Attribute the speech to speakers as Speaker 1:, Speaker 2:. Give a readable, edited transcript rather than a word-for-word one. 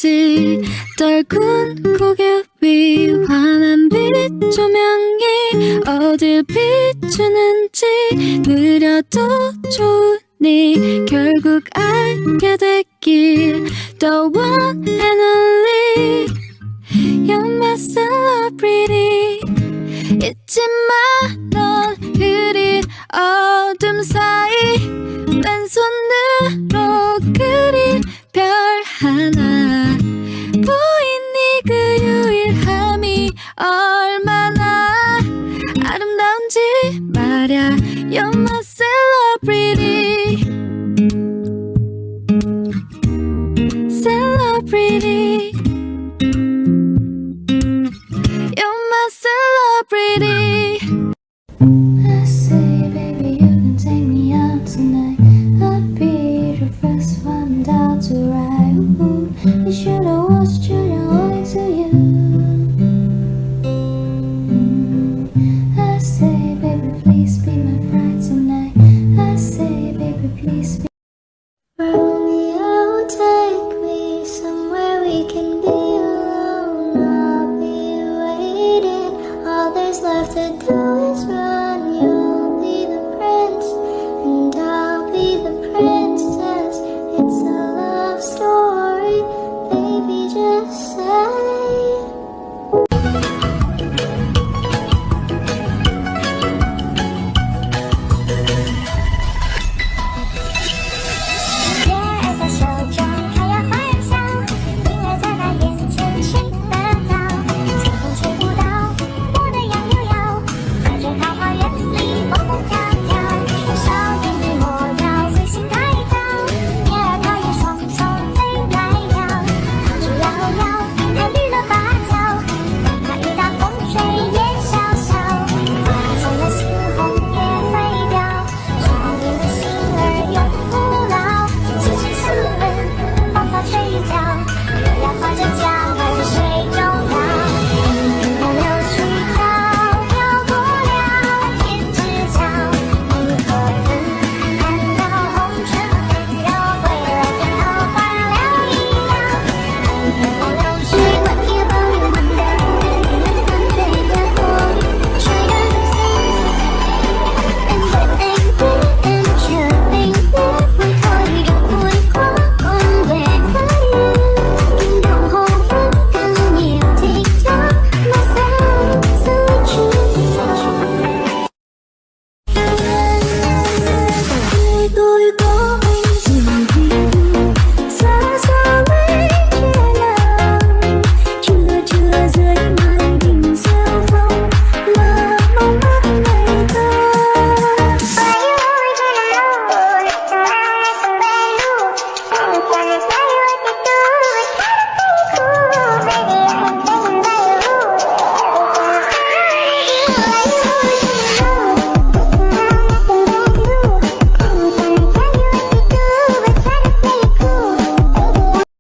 Speaker 1: 거지. 떨군 고개 위 환한 빛 조명이 어딜 비추는지 느려도 좋으니 결국 알게 됐길. The one and only You're my celebrity. 잊지 마 넌 흐린 어둠 사이 왼손으로 그린 별 하나. 보이니 그 유일함이 얼마나 아름다운지 말야. You're my celebrity. Celebrity. You're my celebrity.
Speaker 2: I say, baby, you can take me out tonight. I'll be the first one down to ride. Ooh, you should've watched your